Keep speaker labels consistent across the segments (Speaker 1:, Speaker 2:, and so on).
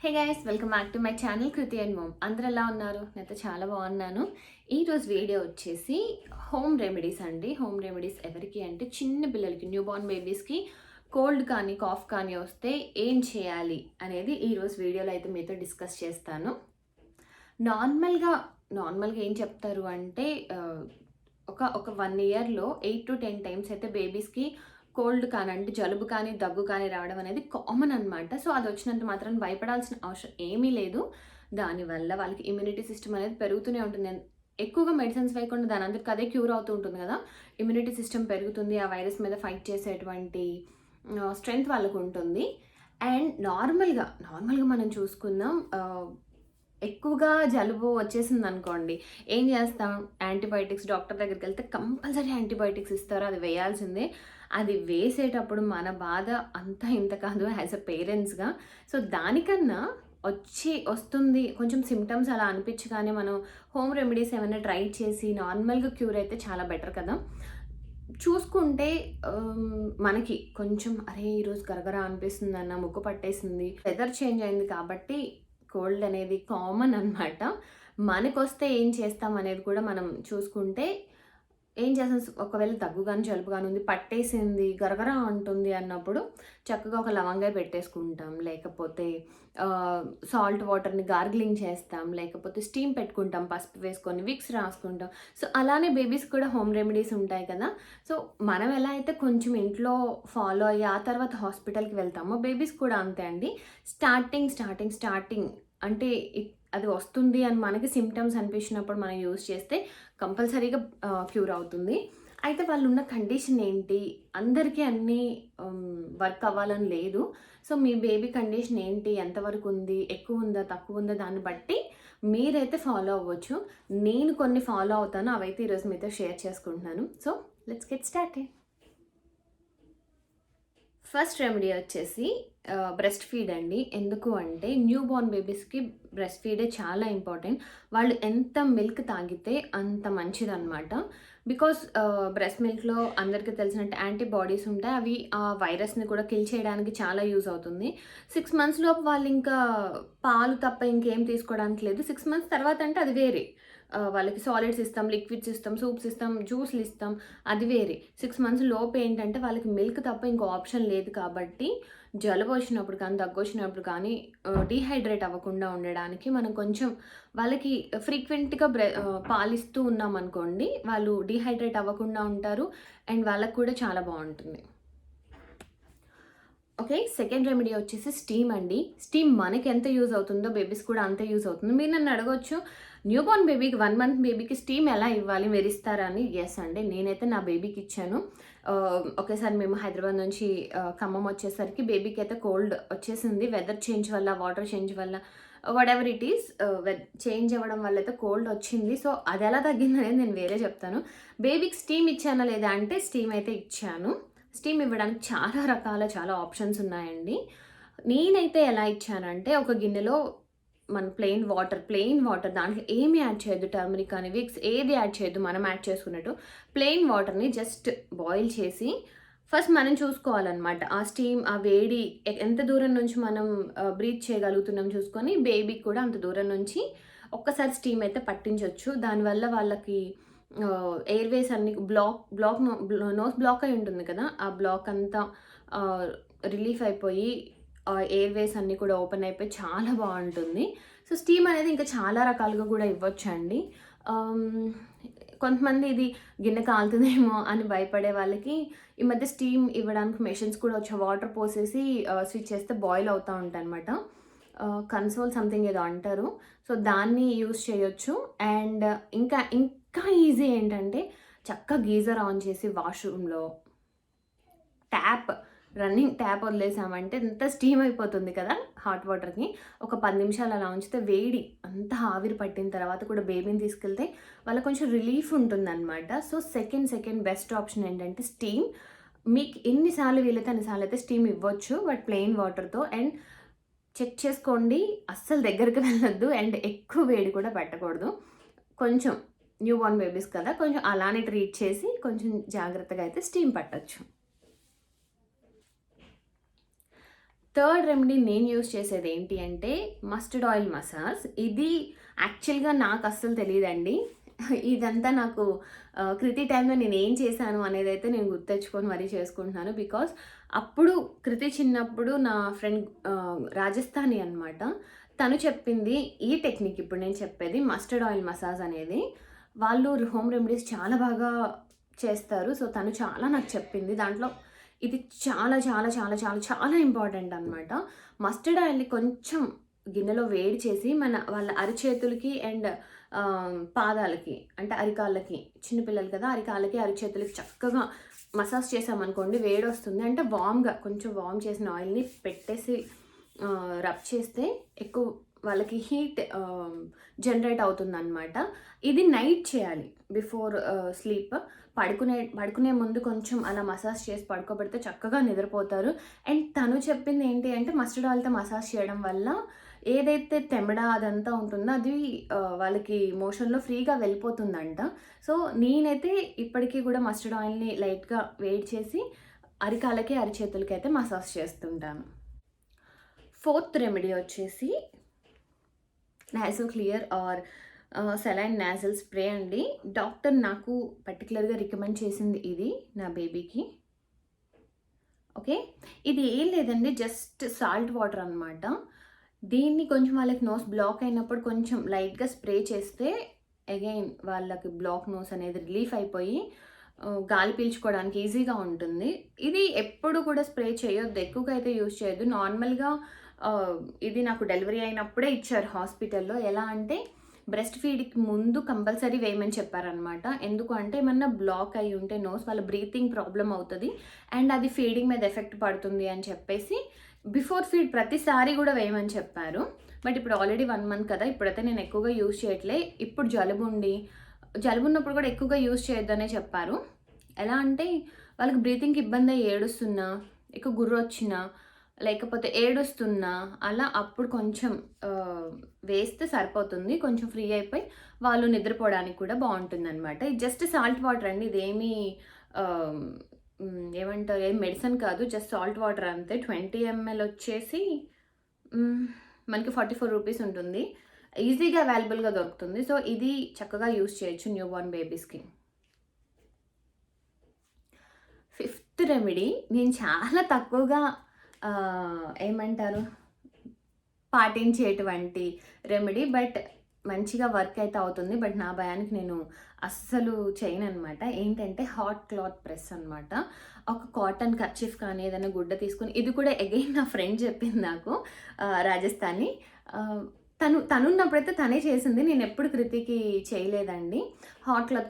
Speaker 1: Hey guys, welcome back to my channel Kriti and mom. అందరు ఎలా ఉన్నారు? నేనైతే చాలా బాగున్నాను. ఈరోజు వీడియో వచ్చేసి హోమ్ రెమెడీస్ అండి. హోమ్ రెమెడీస్ ఎవరికి అంటే చిన్న పిల్లలకి, న్యూ బోర్న్ బేబీస్కి కోల్డ్ కానీ కాఫ్ కానీ వస్తే ఏం చేయాలి అనేది ఈరోజు వీడియోలో అయితే మీతో డిస్కస్ చేస్తాను. నార్మల్గా ఏం చెప్తారు అంటే ఒక ఒక 1 ఇయర్లో 8 to 10 టైమ్స్ అయితే బేబీస్కి కోల్డ్ కానీ అంటే జలుబు కానీ దగ్గు కానీ రావడం అనేది కామన్ అనమాట. సో అది వచ్చినంత మాత్రం భయపడాల్సిన అవసరం ఏమీ లేదు. దానివల్ల వాళ్ళకి ఇమ్యూనిటీ సిస్టమ్ అనేది పెరుగుతూనే ఉంటుంది. ఎక్కువగా మెడిసిన్స్ వేయకుండా దాని అందరికి అదే క్యూర్ అవుతూ ఉంటుంది కదా. ఇమ్యూనిటీ సిస్టమ్ పెరుగుతుంది, ఆ వైరస్ మీద ఫైట్ చేసేటువంటి స్ట్రెంగ్త్ వాళ్ళకు ఉంటుంది. అండ్ నార్మల్గా మనం చూసుకుందాం, ఎక్కువగా జలుబు వచ్చేసింది అనుకోండి, ఏం చేస్తాం? యాంటీబయాటిక్స్. డాక్టర్ దగ్గరికి వెళ్తే కంపల్సరీ యాంటీబయాటిక్స్ ఇస్తారు, అది వేయాల్సిందే. అది వేసేటప్పుడు మన బాధ అంతా ఇంత కాదు యాజ్ అ పేరెంట్స్గా. సో దానికన్నా వస్తుంది కొంచెం సిమ్టమ్స్ అలా అనిపించగానే మనం హోమ్ రెమెడీస్ ఏమైనా ట్రై చేసి నార్మల్గా క్యూర్ అయితే చాలా బెటర్ కదా. చూసుకుంటే మనకి కొంచెం అరే ఈరోజు గరగరా అనిపిస్తుంది అన్న, ముక్కు పట్టేసింది, వెదర్ చేంజ్ అయింది కాబట్టి కోల్డ్ అనేది కామన్ అనమాట. మనకొస్తే ఏం చేస్తాం అనేది కూడా మనం చూసుకుంటే, ఏం చేస్తాం? ఒకవేళ దగ్గు కానీ జలుబు కానీ ఉంది, పట్టేసింది, గరగరా అంటుంది అన్నప్పుడు చక్కగా ఒక లవంగాయ పెట్టేసుకుంటాం, లేకపోతే సాల్ట్ వాటర్ని గార్గిలింగ్ చేస్తాం, లేకపోతే స్టీమ్ పెట్టుకుంటాం, పసుపు వేసుకొని విక్స్ రాసుకుంటాం. సో అలానే బేబీస్ కూడా హోమ్ రెమెడీస్ ఉంటాయి కదా. సో మనం ఎలా అయితే కొంచెం ఇంట్లో ఫాలో అయ్యి ఆ తర్వాత హాస్పిటల్కి వెళ్తామో, బేబీస్ కూడా అంతే అండి. స్టార్టింగ్ అంటే అది వస్తుంది అని మనకి సిమ్టమ్స్ అనిపించినప్పుడు మనం యూజ్ చేస్తే కంపల్సరీగా క్యూర్ అవుతుంది. అయితే వాళ్ళు ఉన్న కండిషన్ ఏంటి, అందరికీ అన్నీ వర్క్ అవ్వాలని లేదు. సో మీ బేబీ కండిషన్ ఏంటి, ఎంతవరకు ఉంది, ఎక్కువ ఉందా తక్కువ ఉందా, దాన్ని బట్టి మీరైతే ఫాలో అవ్వచ్చు. నేను కొన్ని ఫాలో అవుతాను, అవైతే ఈరోజు మీతో షేర్ చేసుకుంటున్నాను. So let's get started. First remedy వచ్చేసి బ్రెస్ట్ ఫీడ్ అండి. ఎందుకు అంటే న్యూ బోర్న్ బేబీస్కి బ్రెస్ట్ ఫీడే చాలా ఇంపార్టెంట్. వాళ్ళు ఎంత మిల్క్ తాగితే అంత మంచిదన్నమాట. బికాస్ బ్రెస్ట్ మిల్క్లో అందరికీ తెలిసినట్టు యాంటీబాడీస్ ఉంటాయి, అవి ఆ వైరస్ని కూడా కిల్ చేయడానికి చాలా యూజ్ అవుతుంది. 6 months లోపు వాళ్ళు ఇంకా పాలు తప్ప ఇంకేం తీసుకోవడానికి లేదు. 6 months తర్వాత అంటే అది వేరే. వాళ్ళకి సాలిడ్స్ ఇస్తాం, లిక్విడ్స్ ఇస్తాం, సూప్స్ ఇస్తాం, జ్యూస్లు ఇస్తాం, అది వేరే. 6 months లోపు ఏంటంటే వాళ్ళకి మిల్క్ తప్ప ఇంకో ఆప్షన్ లేదు. కాబట్టి జలుబు వచ్చినప్పుడు కానీ దగ్గు వచ్చినప్పుడు కానీ డీహైడ్రేట్ అవ్వకుండా ఉండడానికి మనం కొంచెం వాళ్ళకి ఫ్రీక్వెంట్గా పాలిస్తూ ఉన్నాం అనుకోండి, వాళ్ళు డీహైడ్రేట్ అవ్వకుండా ఉంటారు అండ్ వాళ్ళకు కూడా చాలా బాగుంటుంది. ఓకే, సెకండ్ రెమెడీ వచ్చేసి స్టీమ్ అండి. స్టీమ్ మనకి ఎంత యూజ్ అవుతుందో బేబీస్ కూడా అంతే యూజ్ అవుతుంది. మీరు నన్ను అడగవచ్చు, న్యూ బోర్న్ బేబీకి 1 month బేబీకి స్టీమ్ ఎలా ఇవ్వాలి, మీరు ఇస్తారా అని. ఎస్ అండి, నేనైతే నా బేబీకి ఇచ్చాను. ఒకేసారి మేము హైదరాబాద్ నుంచి ఖమ్మం వచ్చేసరికి బేబీకి అయితే కోల్డ్ వచ్చేసింది. వెదర్ చేంజ్ వల్ల, వాటర్ చేంజ్ వల్ల, what ever it is, change అవ్వడం వల్ల అయితే కోల్డ్ వచ్చింది. సో అది ఎలా తగ్గిందనేది నేను వేరే చెప్తాను. బేబీకి స్టీమ్ ఇచ్చానా లేదా అంటే స్టీమ్ అయితే ఇచ్చాను. స్టీమ్ ఇవ్వడానికి చాలా ఆప్షన్స్ ఉన్నాయండి. నేనైతే ఎలా ఇచ్చానంటే, ఒక గిన్నెలో మన ప్లెయిన్ వాటర్ దాంట్లో ఏమి యాడ్ చేయొద్దు, టర్మరిక్ కానీ విక్స్ ఏది యాడ్ చేయొద్దు, మనం యాడ్ చేసుకున్నట్టు ప్లెయిన్ వాటర్ని జస్ట్ బాయిల్ చేసి ఫస్ట్ మనం చూసుకోవాలన్నమాట. ఆ స్టీమ్, ఆ వేడి ఎంత దూరం నుంచి మనం బ్రీత్ చేయగలుగుతున్నాం చూసుకొని బేబీకి కూడా అంత దూరం నుంచి ఒక్కసారి స్టీమ్ అయితే పట్టించవచ్చు. దానివల్ల వాళ్ళకి ఎయిర్వేస్ అన్ని నోస్ బ్లాక్ అయి ఉంటుంది కదా, ఆ బ్లాక్ అంతా రిలీఫ్ అయిపోయి ఎయిర్వేస్ అన్నీ కూడా ఓపెన్ అయిపోయి చాలా బాగుంటుంది. సో స్టీమ్ అనేది ఇంకా చాలా రకాలుగా కూడా ఇవ్వచ్చండి. కొంతమంది ఇది గిన్నె కాలుతుందేమో అని భయపడే వాళ్ళకి ఈ మధ్య స్టీమ్ ఇవ్వడానికి మెషిన్స్ కూడా వచ్చాయి. వాటర్ పోసేసి స్విచ్ చేస్తే బాయిల్ అవుతూ ఉంటాయి అనమాట. కన్సోల్ సంథింగ్ ఏదో అంటారు. సో దాన్ని యూస్ చేయొచ్చు. అండ్ ఇంకా ఈజీ ఏంటంటే, చక్కగా గీజర్ ఆన్ చేసి వాష్రూమ్లో రన్నింగ్ ట్యాప్ వదిలేసామంటే ఎంత స్టీమ్ అయిపోతుంది కదా హాట్ వాటర్కి. ఒక 10 నిమిషాలు అలా ఉంచితే వేడి అంతా ఆవిరి పట్టిన తర్వాత కూడా బేబీని తీసుకెళ్తే వాళ్ళకి కొంచెం రిలీఫ్ ఉంటుందన్నమాట. సో సెకండ్ బెస్ట్ ఆప్షన్ ఏంటంటే స్టీమ్. మీకు ఎన్నిసార్లు వీలైతే అన్నిసార్లు అయితే స్టీమ్ ఇవ్వచ్చు, బట్ ప్లెయిన్ వాటర్తో. అండ్ చెక్ చేసుకోండి, అస్సలు దగ్గరికి వెళ్ళొద్దు అండ్ ఎక్కువ వేడి కూడా పెట్టకూడదు. కొంచెం న్యూ బోర్న్ బేబీస్ కదా, కొంచెం అలానే ట్రీట్ చేసి కొంచెం జాగ్రత్తగా అయితే స్టీమ్ పట్టచ్చు. థర్డ్ రెమెడీ నేను యూజ్ చేసేది ఏంటి అంటే మస్టర్డ్ ఆయిల్ మసాజ్. ఇది యాక్చువల్గా నాకు అస్సలు తెలియదండి. ఇదంతా నాకు కృతి టైంలో నేను ఏం చేశాను అనేది అయితే నేను గుర్తెచ్చుకొని మరీ చేసుకుంటున్నాను. బికాస్ అప్పుడు కృతి చిన్నప్పుడు నా ఫ్రెండ్ రాజస్థానీ అనమాట. తను చెప్పింది ఈ టెక్నిక్ ఇప్పుడు నేను చెప్పేది మస్టర్డ్ ఆయిల్ మసాజ్ అనేది. వాళ్ళు హోమ్ రెమెడీస్ చాలా బాగా చేస్తారు. సో తను చాలా నాకు చెప్పింది. దాంట్లో ఇది చాలా చాలా చాలా చాలా చాలా ఇంపార్టెంట్ అనమాట. మస్టర్డ్ ఆయిల్ని కొంచెం గిన్నెలో వేడి చేసి వాళ్ళ అరిచేతులకి అండ్ పాదాలకి అంటే అరికాళ్ళకి, చిన్నపిల్లలు కదా, అరికాళ్ళకి అరిచేతులకి చక్కగా మసాజ్ చేసామనుకోండి, వేడి వస్తుంది. అంటే వామ్గా కొంచెం వామ్ చేసిన ఆయిల్ని పెట్టేసి రబ్ చేస్తే ఎక్కువ వాళ్ళకి హీట్ జనరేట్ అవుతుందన్నమాట. ఇది నైట్ చేయాలి బిఫోర్ స్లీప్. పడుకునే ముందు కొంచెం అలా మసాజ్ చేసి పడుకోబెడితే చక్కగా నిద్రపోతారు. అండ్ తను చెప్పింది ఏంటి అంటే మస్టర్డ్ ఆయిల్తో మసాజ్ చేయడం వల్ల ఏదైతే తెమడ అదంతా ఉంటుందో అది వాళ్ళకి మోషన్లో ఫ్రీగా వెళ్ళిపోతుందంట. సో నేనైతే ఇప్పటికీ కూడా మస్టర్డ్ ఆయిల్ని లైట్గా వేడి చేసి అరికాలకి అరిచేతులకి అయితే మసాజ్ చేస్తుంటాను. ఫోర్త్ రెమెడీ వచ్చేసి Nasoclear or saline nasal spray అండి. డాక్టర్ నాకు పర్టికులర్గా రికమెండ్ చేసింది ఇది నా బేబీకి. ఓకే, ఇది ఏం లేదండి, జస్ట్ సాల్ట్ వాటర్ అనమాట. దీన్ని కొంచెం వాళ్ళకి నోస్ బ్లాక్ అయినప్పుడు కొంచెం లైట్గా స్ప్రే చేస్తే అగైన్ వాళ్ళకి బ్లాక్ నోస్ అనేది రిలీఫ్ అయిపోయి గాలి పీల్చుకోవడానికి ఈజీగా ఉంటుంది. ఇది ఎప్పుడు కూడా స్ప్రే చేయొద్దు, ఎక్కువగా అయితే యూజ్ చేయొద్దు. నార్మల్గా ఇది నాకు డెలివరీ అయినప్పుడే ఇచ్చారు హాస్పిటల్లో. ఎలా అంటే బ్రెస్ట్ ఫీడ్కి ముందు కంపల్సరీ వేయమని చెప్పారనమాట. ఎందుకు అంటే ఏమన్నా బ్లాక్ అయి ఉంటే నోస్ వాళ్ళ బ్రీతింగ్ ప్రాబ్లం అవుతుంది అండ్ అది ఫీడింగ్ మీద ఎఫెక్ట్ పడుతుంది అని చెప్పేసి బిఫోర్ ఫీడ్ ప్రతిసారి కూడా వేయమని చెప్పారు. బట్ ఇప్పుడు ఆల్రెడీ 1 month కదా, ఇప్పుడైతే నేను ఎక్కువగా యూజ్ చేయట్లే. ఇప్పుడు జలుబు ఉన్నప్పుడు కూడా ఎక్కువగా యూజ్ చేయొద్దనే చెప్పారు. ఎలా అంటే వాళ్ళకి బ్రీతింగ్కి ఇబ్బంది అయ్యి ఏడుస్తున్నా, ఎక్కువ గుర్రు వచ్చినా, లేకపోతే ఏడుస్తున్నా అలా అప్పుడు కొంచెం వేస్తే సరిపోతుంది. కొంచెం ఫ్రీ అయిపోయి వాళ్ళు నిద్రపోవడానికి కూడా బాగుంటుందన్నమాట. ఇది జస్ట్ సాల్ట్ వాటర్ అండి, ఇదేమీ ఏమంటారు, ఏం మెడిసిన్ కాదు, జస్ట్ సాల్ట్ వాటర్ అంతే. 20 ml వచ్చేసి మనకి 44 రూపీస్ ఉంటుంది. ఈజీగా అవైలబుల్గా దొరుకుతుంది. సో ఇది చక్కగా యూజ్ చేయొచ్చు న్యూ బోర్న్ బేబీస్కి. ఫిఫ్త్ రెమెడీ నేను చాలా తక్కువగా ఏమంటారు పాటించేటువంటి రెమెడీ, బట్ మంచిగా వర్క్ అయితే అవుతుంది. బట్ నా భయానికి నేను అస్సలు చేయను అనమాట. ఏంటంటే హాట్ క్లాత్ ప్రెస్ అనమాట. ఒక కాటన్ కర్చీఫ్ కానీ ఏదైనా గుడ్డ తీసుకుని, ఇది కూడా అగైన్ నా ఫ్రెండ్ చెప్పింది నాకు, రాజస్థానీ. తనున్నప్పుడైతే తనే చేసింది, నేను ఎప్పుడు కృతికి చేయలేదండి.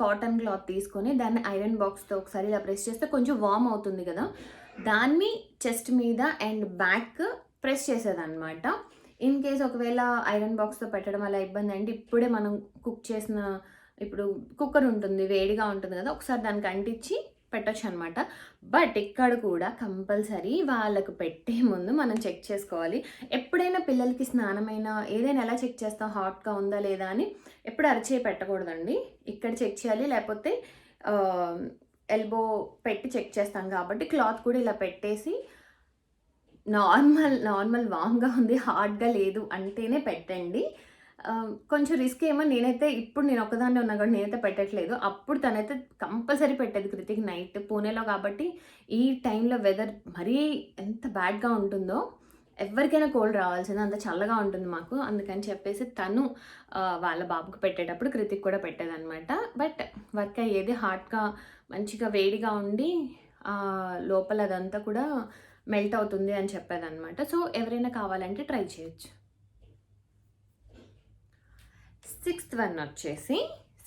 Speaker 1: కాటన్ క్లాత్ తీసుకొని దాన్ని ఐరన్ బాక్స్తో ఒకసారి ఇలా ప్రెస్ చేస్తే కొంచెం వార్మ్ అవుతుంది కదా, దాన్ని చెస్ట్ మీద అండ్ బ్యాక్ ప్రెస్ చేసేదన్నమాట. ఇన్ కేస్ ఒకవేళ ఐరన్ బాక్స్తో పెట్టడం అలా ఇబ్బంది అంటే ఇప్పుడే మనం కుక్ చేసిన ఇప్పుడు కుక్కర్ ఉంటుంది, వేడిగా ఉంటుంది కదా, ఒకసారి దానికి అంటించి పెట్టచ్చు అనమాట. బట్ ఇక్కడ కూడా కంపల్సరీ వాళ్ళకు పెట్టే ముందు మనం చెక్ చేసుకోవాలి. ఎప్పుడైనా పిల్లలకి స్నానమైనా ఏదైనా ఎలా చెక్ చేస్తాం హాట్గా ఉందా లేదా అని, ఎప్పుడు అరిచే పెట్టకూడదండి. ఇక్కడ చెక్ చేయాలి, లేకపోతే ఎల్బో పెట్టి చెక్ చేస్తాం కాబట్టి క్లాత్ కూడా ఇలా పెట్టేసి నార్మల్ వామ్గా ఉంది, హార్డ్గా లేదు అంటేనే పెట్టండి. కొంచెం రిస్క్ ఏమో. నేను ఒక్కదాన్నే ఉన్నా కూడా నేనైతే పెట్టట్లేదు. అప్పుడు తనైతే కంపల్సరీ పెట్టేది కృతికి నైట్. పూణేలో కాబట్టి ఈ టైంలో వెదర్ మరీ ఎంత బ్యాడ్గా ఉంటుందో, ఎవరికైనా కోల్డ్ రావాల్సింది, అంత చల్లగా ఉంటుంది మాకు. అందుకని చెప్పేసి తను వాళ్ళ బాబుకి పెట్టేటప్పుడు కృతికి కూడా పెట్టేదన్నమాట. బట్ వర్క్ అయ్యేది, హాట్గా మంచిగా వేడిగా ఉండి లోపల అదంతా కూడా మెల్ట్ అవుతుంది అని చెప్పేదన్నమాట. సో ఎవరైనా కావాలంటే ట్రై చేయొచ్చు. 6th వన్ వచ్చేసి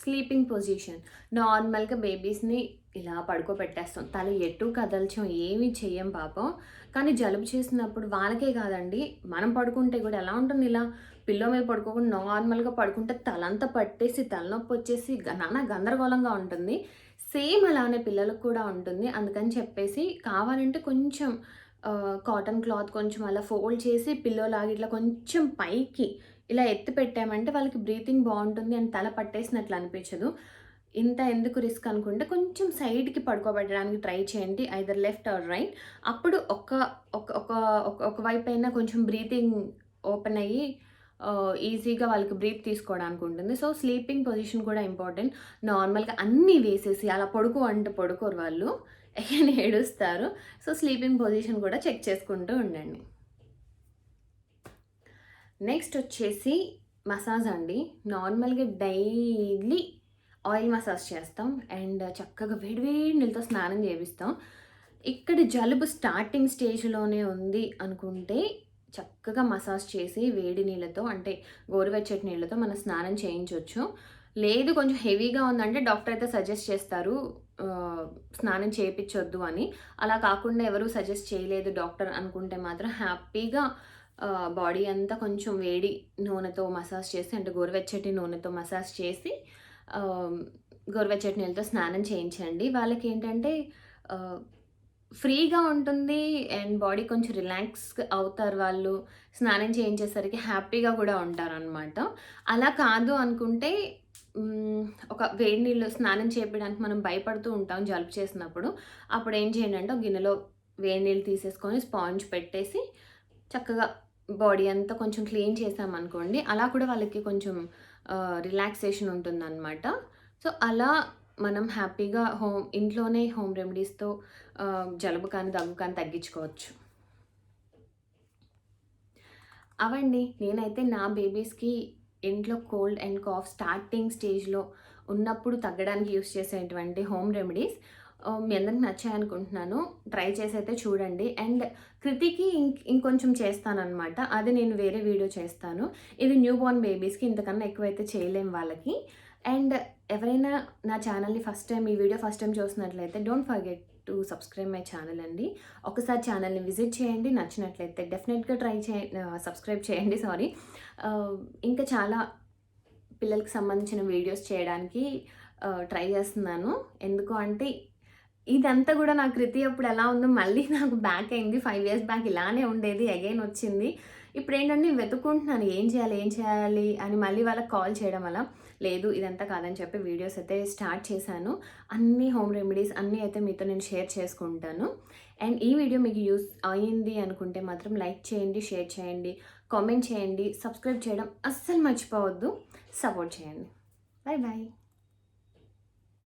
Speaker 1: స్లీపింగ్ పొజిషన్. నార్మల్గా బేబీస్ని ఇలా పడుకోబెట్టేస్తాం, తల ఎటు కదల్చం, ఏమీ చెయ్యం పాపం. కానీ జలుబు చేసినప్పుడు వాళ్ళకే కాదండి, మనం పడుకుంటే కూడా ఎలా ఉంటుంది, ఇలా పిల్లో మీద పడుకోకుండా నార్మల్గా పడుకుంటే తలంతా పట్టేసి తలనొప్పి వచ్చేసి నానా గందరగోళంగా ఉంటుంది. సేమ్ అలానే పిల్లలకు కూడా ఉంటుంది. అందుకని చెప్పేసి కావాలంటే కొంచెం కాటన్ క్లాత్ కొంచెం అలా ఫోల్డ్ చేసి పిల్లోలాగా ఇట్లా కొంచెం పైకి ఇలా ఎత్తి పెట్టామంటే వాళ్ళకి బ్రీతింగ్ బాగుంటుంది అండ్ తల పట్టేసినట్లు అనిపించదు. ఇంత ఎందుకు రిస్క్ అనుకుంటే కొంచెం సైడ్‌కి పడుకోబెట్టడానికి ట్రై చేయండి. Either left or right. అప్పుడు ఒక ఒక ఒక ఒక ఒక వైపైనా కొంచెం బ్రీతింగ్ ఓపెన్ అయ్యి ఈజీగా వాళ్ళకి బ్రీత్ తీసుకోవడానికి ఉంటుంది. సో, స్లీపింగ్ పొజిషన్ కూడా ఇంపార్టెంట్. నార్మల్‌గా అన్నీ వేసేసి అలా పడుకో అంటే పడుకోరు వాళ్ళు. అగైన్ ఏడుస్తారు. సో, స్లీపింగ్ పొజిషన్ కూడా చెక్ చేసుకుంటూ ఉండండి. నెక్స్ట్ వచ్చేసి మసాజ్ అండి. నార్మల్‌గా డైలీ ఆయిల్ మసాజ్ చేస్తాం. అండ్ చక్కగా వేడి వేడి నీళ్ళతో స్నానం చేపిస్తాం. ఇక్కడ జలుబు స్టార్టింగ్ స్టేజ్‌లోనే ఉంది అనుకుంటే చక్కగా మసాజ్ చేసి వేడి నీళ్ళతో అంటే గోరువెచ్చటి నీళ్ళతో మనం స్నానం చేయించొచ్చు. లేదు కొంచెం హెవీగా ఉందంటే డాక్టర్ అయితే సజెస్ట్ చేస్తారు స్నానం చేపిచ్చొద్దు అని. అలా కాకుండా ఎవరు సజెస్ట్ చేయలేదు డాక్టర్ అనుకుంటే మాత్రం హ్యాపీగా బాడీ అంతా కొంచెం వేడి నూనెతో మసాజ్ చేసి అంటే గోరువెచ్చటి నూనెతో మసాజ్ చేసి గోరువెచ్చటి నీళ్ళతో స్నానం చేయించండి. వాళ్ళకేంటంటే ఆహ్, ఫ్రీగా ఉంటుంది అండ్ బాడీ కొంచెం రిలాక్స్ అవుతారు వాళ్ళు. స్నానం చేయించేసరికి హ్యాపీగా గూడా ఉంటారనమాట. అలా కాదు అనుకుంటే ఒక వేడి నీళ్ళు స్నానం చేపియడానికి మనం భయపడుతూ ఉంటాం జలుబు చేసినప్పుడు. అప్పుడేం చేయండంటే ఒక గిన్నెలో వేడి నీళ్ళు తీసేసుకొని స్పాంజ్ పెట్టేసి చక్కగా బాడీ అంతా కొంచెం క్లీన్ చేశామనుకోండి, అలా కూడా వాళ్ళకి కొంచెం రిలాక్సేషన్ ఉంటుందనమాట. సో, అలా మనం హ్యాపీగా ఇంట్లోనే హోమ్ రెమెడీస్‌తో జలుబు కానీ, దగ్గు కానీ తగ్గించుకోవచ్చు. అవండి. నేనైతే నా బేబీస్‌కి ఇంట్లో కోల్డ్ అండ్ కాఫ్ స్టార్టింగ్ స్టేజ్‌లో ఉన్నప్పుడు తగ్గడానికి యూజ్ చేసేటువంటి హోమ్ రెమెడీస్. మీ అందరికి నచ్చాయనుకుంటున్నాను. ట్రై చేసైతే చూడండి. అండ్ కృతికి ఇంకొంచెం చేస్తాననమాట. అది నేను వేరే వీడియో చేస్తాను. ఇది న్యూ బోర్న్ బేబీస్‌కి ఇంతకన్నా ఎక్కువైతే చేయలేం వాళ్ళకి. అండ్ ఎవరైనా నా ఛానల్‌ని ఈ వీడియో ఫస్ట్ టైమ్ చూస్తున్నట్లయితే don't forget to subscribe my channel అండి. ఒకసారి ఛానల్‌ని విజిట్ చేయండి. నచ్చినట్లయితే డెఫినెట్‌గా సబ్స్క్రైబ్ చేయండి సారీ. ఇంకా చాలా పిల్లలకి సంబంధించిన వీడియోస్ చేయడానికి ట్రై చేస్తున్నాను. ఎందుకు అంటే ఇదంతా గూడా నా కృతి అప్పుడు ఎలా ఉందో మళ్ళీ నాకు బ్యాక్ అయింది. 5 ఇయర్స్ బ్యాక్ ఇలానే ఉండేది. అగైన్ వచ్చింది. ఇప్పుడేంటంటే వెతుక్కుంటున్నాను. ఏం చేయాలి? ఏం చేయాలి? అని మళ్ళీ వాళ్ళకి కాల్ చేయడం అలా. లేదు ఇదంతా కాదని చెప్పి వీడియోస్ అయితే స్టార్ట్ చేశాను. అన్ని హోమ్ రెమెడీస్ అన్నీ అయితే మీతో నేను షేర్ చేసుకుంటాను. అండ్ ఈ వీడియో మీకు యూజ్ అయింది అనుకుంటే మాత్రం లైక్ చేయండి, షేర్ చేయండి, కామెంట్ చేయండి, సబ్స్క్రైబ్ చేయడం అస్సలు మర్చిపోవద్దు. సపోర్ట్ చేయండి. Bye bye.